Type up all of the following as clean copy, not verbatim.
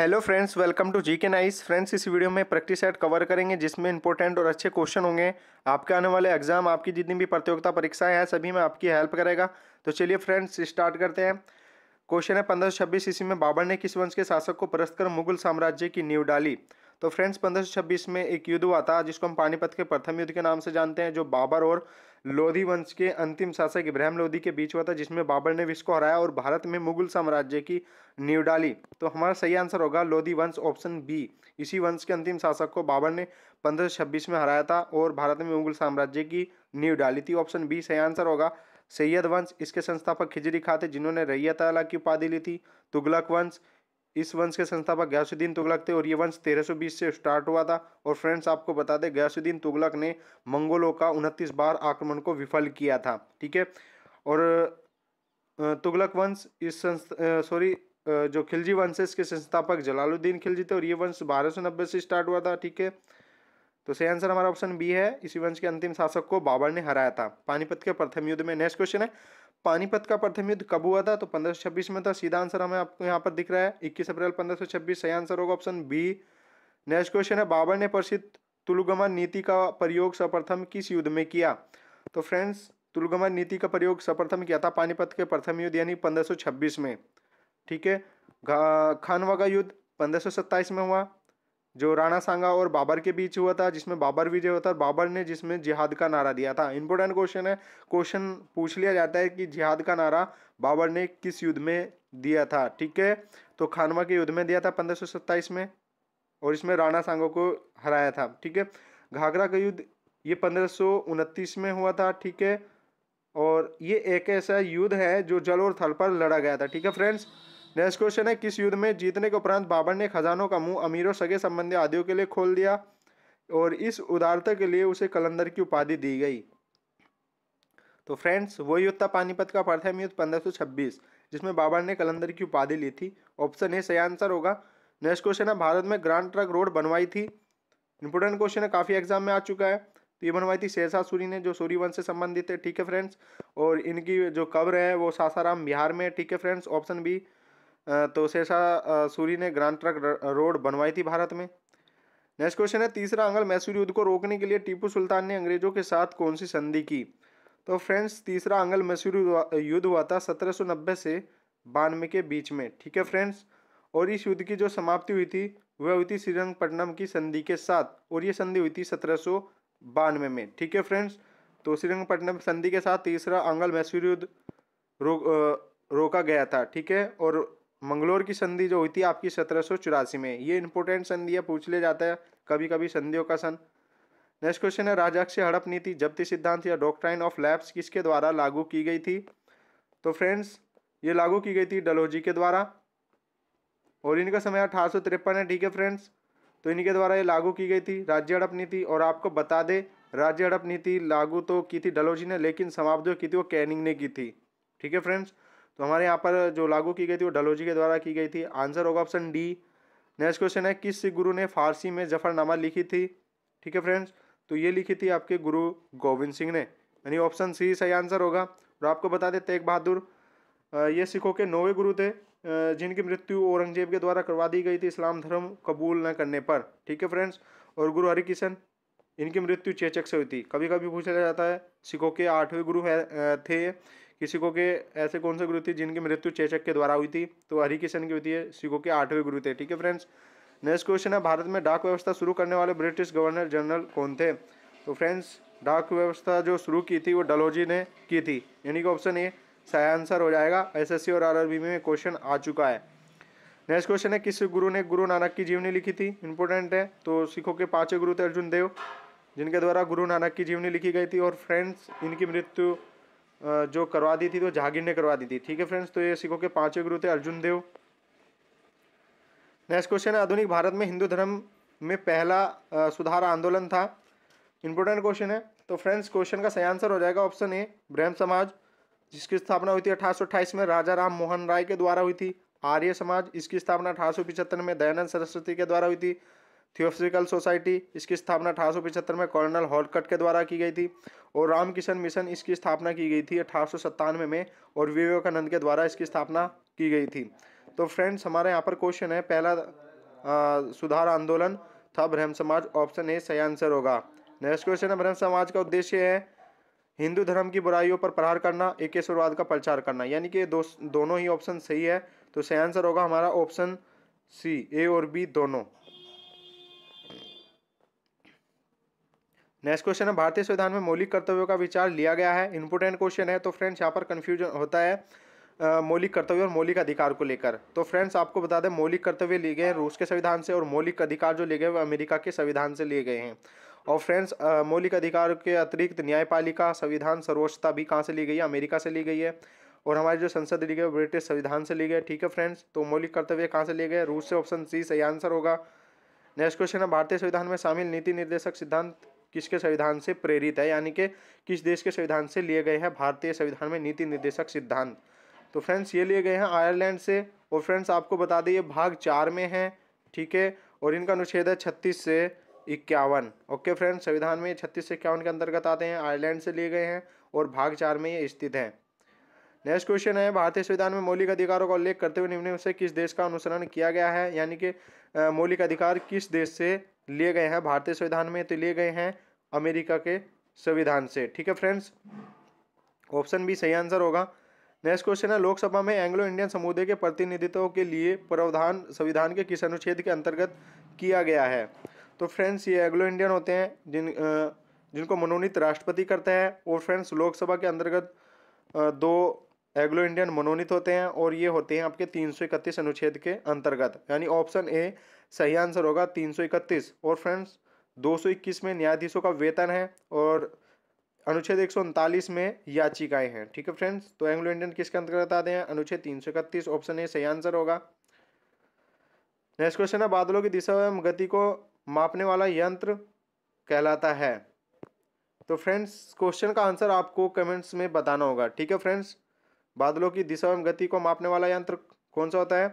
Hello friends, welcome to GK nice. Friends, इस video में practice set cover करेंगे जिसमें इंपॉर्टेंट और अच्छे क्वेश्चन होंगे। आपके आने वाले एग्जाम, आपकी जितनी भी प्रतियोगिता परीक्षाएं हैं, सभी में आपकी हेल्प करेगा। तो चलिए फ्रेंड्स, स्टार्ट करते हैं। क्वेश्चन है 1526 ईस्वी में बाबर ने किस वंश के शासक को परास्त कर मुगल साम्राज्य की नींव डाली। तो फ्रेंड्स, 1526 में एक युद्ध हुआ था जिसको हम पानीपत के प्रथम युद्ध के नाम से जानते हैं, जो बाबर और लोधी वंश के अंतिम शासक इब्राहिम लोधी के बीच हुआ था, जिसमें बाबर ने विश्व को हराया और भारत में मुगल साम्राज्य की नींव डाली। तो हमारा सही आंसर होगा लोधी वंश, ऑप्शन बी। इसी वंश के अंतिम शासक को बाबर ने 1526 में हराया था और भारत में मुगल साम्राज्य की नींव डाली थी। ऑप्शन बी सही आंसर होगा। सैयद वंश, इसके संस्थापक खिजरी खां थे जिन्होंने रैयत अला की उपाधि ली थी। तुगलक वंश, इस वंश के संस्थापक गयासुद्दीन तुगलक थे और ये वंश 1320 से स्टार्ट हुआ था। और फ्रेंड्स, आपको बता दें, गयासुद्दीन तुगलक ने मंगोलों का 29 बार आक्रमण को विफल किया था। ठीक है। और तुगलक वंश जो खिलजी वंश है, इसके संस्थापक जलालुद्दीन खिलजी थे और ये वंश 1290 से स्टार्ट हुआ था। ठीक है। तो सही आंसर हमारा ऑप्शन बी है। इसी वंश के अंतिम शासक को बाबर ने हराया था पानीपत के प्रथम युद्ध में। नेक्स्ट क्वेश्चन है, पानीपत का प्रथम युद्ध कब हुआ था? तो 1526 में था। सीधा आंसर हमें आपको यहाँ पर दिख रहा है 21 अप्रैल 1526। सही आंसर होगा ऑप्शन बी। नेक्स्ट क्वेश्चन है, बाबर ने प्रसिद्ध तुलगमन नीति का प्रयोग सर्वप्रथम किस युद्ध में किया? तो फ्रेंड्स, तुलगमन नीति का प्रयोग सर्वप्रथम किया था पानीपत के प्रथम युद्ध यानी 1526 में। ठीक है। खानवा का युद्ध 1527 में हुआ, जो राणा सांगा और बाबर के बीच हुआ था, जिसमें बाबर विजय हुआ था और बाबर ने जिसमें जिहाद का नारा दिया था। इंपॉर्टेंट क्वेश्चन है, क्वेश्चन पूछ लिया जाता है कि जिहाद का नारा बाबर ने किस युद्ध में दिया था। ठीक है। तो खानवा के युद्ध में दिया था 1527 में और इसमें राणा सांगा को हराया था। ठीक है। घाघरा का युद्ध ये 1529 में हुआ था। ठीक है। और ये एक ऐसा युद्ध है जो जल और थल पर लड़ा गया था। ठीक है फ्रेंड्स। नेक्स्ट क्वेश्चन है, किस युद्ध में जीतने के उपरांत बाबर ने खजानों का मुंह अमीरों, सगे संबंधी आदियों के लिए खोल दिया और इस उदारता के लिए उसे कलंदर की उपाधि दी गई? तो फ्रेंड्स, वो युद्ध था पानीपत का प्रथम युद्ध 1526, जिसमें बाबर ने कलंदर की उपाधि ली थी। ऑप्शन ए सही आंसर होगा। नेक्स्ट क्वेश्चन है, भारत में ग्रांड ट्रंक रोड बनवाई थी। इंपोर्टेंट क्वेश्चन है, काफी एग्जाम में आ चुका है। तो ये बनवाई थी शेरशाह सूरी ने, जो सूर्यवंश से संबंधित है। ठीक है फ्रेंड्स। और इनकी जो कब्र है वो सासाराम बिहार में। ठीक है फ्रेंड्स, ऑप्शन बी। तो शेरशाह सूरी ने ग्रांड ट्रंक रोड बनवाई थी भारत में। नेक्स्ट क्वेश्चन है, तीसरा अंग्ल मैसूर युद्ध को रोकने के लिए टीपू सुल्तान ने अंग्रेजों के साथ कौन सी संधि की? तो फ्रेंड्स, तीसरा अंग्ल मैसूर युद्ध हुआ था 1790 से 92 के बीच में। ठीक है फ्रेंड्स। और इस युद्ध की जो समाप्ति हुई थी वह हुई थी श्रीरंगपट्टनम की संधि के साथ, और ये संधि हुई थी 1792 में। ठीक है फ्रेंड्स। तो श्रीरंगपट्टनम संधि के साथ तीसरा अंग्ल मैसूर युद्ध रोका गया था। ठीक है। और मंगलोर की संधि जो हुई थी आपकी 1784 में। ये इंपॉर्टेंट संधि है, पूछ लिया जाता है कभी कभी संधियों का सन। नेक्स्ट क्वेश्चन है, राजस्व हड़प नीति, जब्ती सिद्धांत या डॉक्ट्राइन ऑफ लैप्स किसके द्वारा लागू की गई थी? तो फ्रेंड्स, ये लागू की गई थी डलहौजी के द्वारा और इनका समय 1853 है। ठीक है फ्रेंड्स। तो इनके द्वारा ये लागू की गई थी राज्य हड़प नीति। और आपको बता दें, राज्य हड़प नीति लागू तो की थी डलहौजी ने, लेकिन समाप्त जो की थी वो कैनिंग ने की थी। ठीक है फ्रेंड्स। तो हमारे यहाँ पर जो लागू की गई थी वो डलहौजी के द्वारा की गई थी। आंसर होगा ऑप्शन डी। नेक्स्ट क्वेश्चन है, किस गुरु ने फारसी में जफरनामा लिखी थी? ठीक है फ्रेंड्स। तो ये लिखी थी आपके गुरु गोविंद सिंह ने, यानी ऑप्शन सी सही आंसर होगा। और आपको बता दें, तेग बहादुर ये सिखों के 9वें गुरु थे जिनकी मृत्यु औरंगजेब के द्वारा करवा दी गई थी इस्लाम धर्म कबूल न करने पर। ठीक है फ्रेंड्स। और गुरु हरिकिशन, इनकी मृत्यु चेचक से हुई थी। कभी कभी पूछा जाता है सिखों के 8वें गुरु थे, किसी को के ऐसे कौन से गुरु थे जिनकी मृत्यु चेचक के द्वारा हुई थी? तो हरिकिशन की हुई थी, सिखों के 8वें गुरु थे। ठीक है फ्रेंड्स। नेक्स्ट क्वेश्चन है, भारत में डाक व्यवस्था शुरू करने वाले ब्रिटिश गवर्नर जनरल कौन थे? तो फ्रेंड्स, डाक व्यवस्था जो शुरू की थी वो डलहौजी ने की थी, यानी कि ऑप्शन ए सही आंसर हो जाएगा। एसएससी और आरआरबी में क्वेश्चन आ चुका है। नेक्स्ट क्वेश्चन है, किस गुरु ने गुरु नानक की जीवनी लिखी थी? इंपॉर्टेंट है। तो सिखों के 5वें गुरु थे अर्जुन देव, जिनके द्वारा गुरु नानक की जीवनी लिखी गई थी। और फ्रेंड्स, इनकी मृत्यु जो करवा दी थी तो जहांगीर ने करवा दी थी। ठीक है फ्रेंड्स। तो ये सिखों के 5वें गुरु थे अर्जुन देव। नेक्स्ट क्वेश्चन है, आधुनिक भारत में हिंदू धर्म में पहला सुधार आंदोलन था। इंपॉर्टेंट क्वेश्चन है। तो फ्रेंड्स, क्वेश्चन का सही आंसर हो जाएगा ऑप्शन ए ब्रह्म समाज, जिसकी स्थापना हुई थी 1828 में राजा राम मोहन राय के द्वारा हुई थी। आर्य समाज, इसकी स्थापना 1875 में दयानंद सरस्वती के द्वारा हुई थी। थियोसॉफिकल सोसाइटी, इसकी स्थापना 1875 में कर्नल हॉलकट के द्वारा की गई थी। और रामकिशन मिशन, इसकी स्थापना की गई थी 1897 में और विवेकानंद के द्वारा इसकी स्थापना की गई थी। तो फ्रेंड्स, हमारे यहाँ पर क्वेश्चन है, पहला सुधार आंदोलन था ब्रह्म समाज। ऑप्शन ए सही आंसर होगा। नेक्स्ट क्वेश्चन है, ब्रह्म समाज का उद्देश्य है हिंदू धर्म की बुराइयों पर प्रहार करना, एकेश्वरवाद का प्रचार करना। यानी कि दोनों ही ऑप्शन सही है, तो सही आंसर होगा हमारा ऑप्शन सी, ए और बी दोनों। नेक्स्ट क्वेश्चन है, भारतीय संविधान में मौलिक कर्तव्यों का विचार लिया गया है। इंपोर्टेंट क्वेश्चन है, तो फ्रेंड्स यहाँ पर कंफ्यूजन होता है मौलिक कर्तव्य और मौलिक अधिकार को लेकर। तो फ्रेंड्स आपको बता दें, मौलिक कर्तव्य लिए गए हैं रूस के संविधान से और मौलिक अधिकार जो लिए गए वो अमेरिका के संविधान से लिए गए हैं। और फ्रेंड्स मौलिक अधिकार के अतिरिक्त न्यायपालिका, संविधान सर्वोच्चता भी कहाँ से ली गई है? अमेरिका से ली गई है। और हमारी जो संसद ली गई है ब्रिटिश संविधान से ली गई है। ठीक है फ्रेंड्स, तो मौलिक कर्तव्य कहाँ से लिए गए? रूस से। ऑप्शन सी सही आंसर होगा। नेक्स्ट क्वेश्चन है, भारतीय संविधान में शामिल नीति निर्देशक सिद्धांत किसके संविधान से प्रेरित है? यानी कि किस देश के संविधान से लिए गए हैं भारतीय संविधान में नीति निर्देशक सिद्धांत? तो फ्रेंड्स ये लिए गए हैं आयरलैंड से। और फ्रेंड्स आपको बता दें ये भाग 4 में है। ठीक है, और इनका अनुच्छेद है 36 से 51। ओके फ्रेंड्स, संविधान में 36 से 51 के अंतर्गत आते हैं, आयरलैंड से लिए गए हैं और भाग 4 में ये स्थित है। नेक्स्ट क्वेश्चन है, भारतीय संविधान में मौलिक अधिकारों का उल्लेख करते हुए निम्न में से किस देश का अनुसरण किया गया है? यानी कि मौलिक अधिकार किस देश से लिए गए हैं भारतीय संविधान में? तो लिए गए हैं अमेरिका के संविधान से। ठीक है फ्रेंड्स, ऑप्शन बी सही आंसर होगा। नेक्स्ट क्वेश्चन है, लोकसभा में एंग्लो इंडियन समुदाय के प्रतिनिधित्व के लिए प्रावधान संविधान के किस अनुच्छेद के अंतर्गत किया गया है? तो फ्रेंड्स ये एंग्लो इंडियन होते हैं जिनको मनोनीत राष्ट्रपति करता है। और फ्रेंड्स लोकसभा के अंतर्गत 2 एंग्लो इंडियन मनोनीत होते हैं और ये होते हैं आपके 331 अनुच्छेद के अंतर्गत। यानी ऑप्शन ए सही आंसर होगा 331। और फ्रेंड्स 221 में न्यायाधीशों का वेतन है और अनुच्छेद 139 में याचिकाएं हैं। ठीक है फ्रेंड्स, तो एंग्लो इंडियन किसके अंतर्गत आते हैं? अनुच्छेद 331। ऑप्शन ए सही आंसर होगा। नेक्स्ट क्वेश्चन है, बादलों की दिशा एवं गति को मापने वाला यंत्र कहलाता है। तो फ्रेंड्स क्वेश्चन का आंसर आपको कमेंट्स में बताना होगा। ठीक है फ्रेंड्स, बादलों की दिशा एवं गति को मापने वाला यंत्र कौन सा होता है?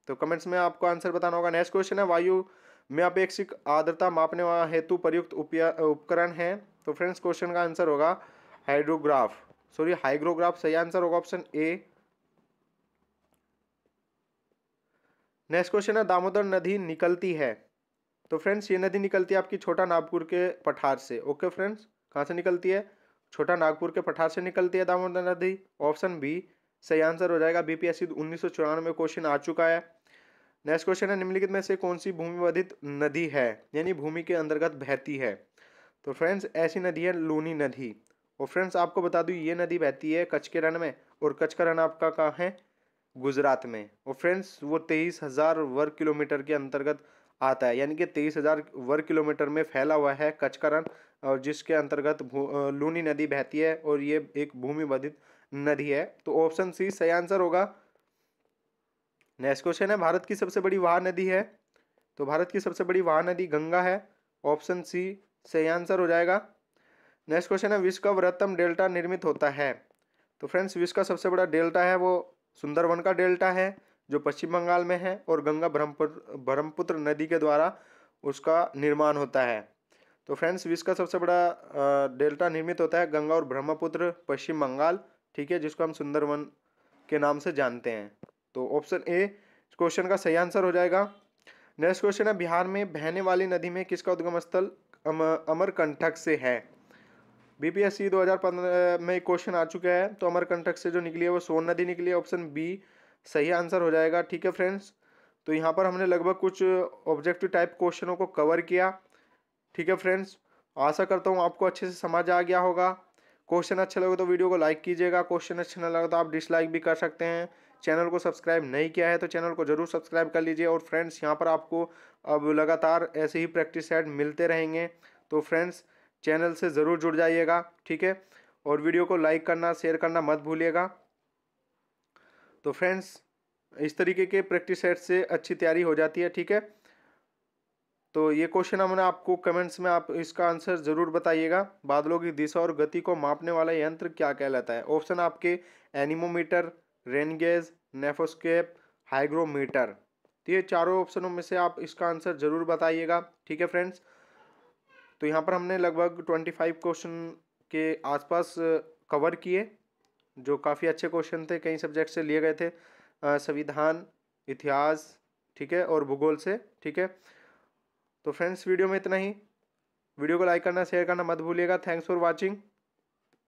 तो कमेंट्स में आपको आंसर बताना होगा। नेक्स्ट क्वेश्चन है, वायु में अपेक्षित आर्द्रता मापने वाला हेतु प्रयुक्त उपकरण है। तो फ्रेंड्स क्वेश्चन का आंसर होगा हाइग्रोग्राफ। सही आंसर होगा ऑप्शन ए। नेक्स्ट क्वेश्चन है, दामोदर नदी निकलती है। तो फ्रेंड्स ये नदी निकलती है आपकी छोटा नागपुर के पठार से। ओके फ्रेंड्स, कहाँ से निकलती है? छोटा नागपुर के पठार से निकलती है दामोदर नदी। ऑप्शन बी सही आंसर हो जाएगा। बीपीएससी 1994 में क्वेश्चन आ चुका है। नेक्स्ट क्वेश्चन है, निम्नलिखित में से कौन सी भूमिबाधित नदी है, यानी भूमि के अंतर्गत बहती है? तो फ्रेंड्स ऐसी नदी है लूनी नदी। और फ्रेंड्स आपको बता दूं ये नदी बहती है कच्छ के रण में, और कच्छ का रण आपका कहाँ है? गुजरात में। और फ्रेंड्स वो 23,000 वर्ग किलोमीटर के अंतर्गत आता है, यानी कि 23,000 वर्ग किलोमीटर में फैला हुआ है कच्छ का रण, और जिसके अंतर्गत लूनी नदी बहती है और ये एक भूमिबाधित नदी है। तो ऑप्शन सी सही आंसर होगा। नेक्स्ट क्वेश्चन है, भारत की सबसे बड़ी वाह नदी है। तो भारत की सबसे बड़ी वाह नदी गंगा है। ऑप्शन सी सही आंसर हो जाएगा। नेक्स्ट क्वेश्चन है, विश्व का वृहत्तम डेल्टा निर्मित होता है। तो फ्रेंड्स विश्व का सबसे बड़ा डेल्टा है वो सुंदरवन का डेल्टा है जो पश्चिम बंगाल में है, और गंगा ब्रह्मपुत्र नदी के द्वारा उसका निर्माण होता है। तो फ्रेंड्स विश्व का सबसे बड़ा डेल्टा निर्मित होता है गंगा और ब्रह्मपुत्र पश्चिम बंगाल। ठीक है, जिसको हम सुंदरवन के नाम से जानते हैं। तो ऑप्शन ए क्वेश्चन का सही आंसर हो जाएगा। नेक्स्ट क्वेश्चन है, बिहार में बहने वाली नदी में किसका उद्गम स्थल अमरकंटक से है? बीपीएससी 2015 में क्वेश्चन आ चुका है। तो अमरकंटक से जो निकली है वो सोन नदी निकली है। ऑप्शन बी सही आंसर हो जाएगा। ठीक है फ्रेंड्स, तो यहाँ पर हमने लगभग कुछ ऑब्जेक्टिव टाइप क्वेश्चनों को कवर किया। ठीक है फ्रेंड्स, आशा करता हूँ आपको अच्छे से समझ आ गया होगा। क्वेश्चन अच्छा लगे तो वीडियो को लाइक कीजिएगा, क्वेश्चन अच्छा ना लगे तो आप डिसलाइक भी कर सकते हैं। चैनल को सब्सक्राइब नहीं किया है तो चैनल को जरूर सब्सक्राइब कर लीजिए। और फ्रेंड्स यहाँ पर आपको अब लगातार ऐसे ही प्रैक्टिस सेट मिलते रहेंगे, तो फ्रेंड्स चैनल से ज़रूर जुड़ जाइएगा। ठीक है, और वीडियो को लाइक करना शेयर करना मत भूलिएगा। तो फ्रेंड्स इस तरीके के प्रैक्टिस सेट से अच्छी तैयारी हो जाती है। ठीक है, तो ये क्वेश्चन हमने आपको कमेंट्स में आप इसका आंसर ज़रूर बताइएगा। बादलों की दिशा और गति को मापने वाला यंत्र क्या कहलाता है? ऑप्शन आपके एनीमोमीटर, रेन गेज, नेफोस्केप, हाइग्रोमीटर। तो ये चारों ऑप्शनों में से आप इसका आंसर ज़रूर बताइएगा। ठीक है फ्रेंड्स, तो यहाँ पर हमने लगभग 25 क्वेश्चन के आसपास कवर किए, जो काफ़ी अच्छे क्वेश्चन थे, कई सब्जेक्ट से लिए गए थे, संविधान, इतिहास, ठीक है, और भूगोल से। ठीक है, तो फ्रेंड्स वीडियो में इतना ही। वीडियो को लाइक करना, शेयर करना मत भूलिएगा। Thanks for watching.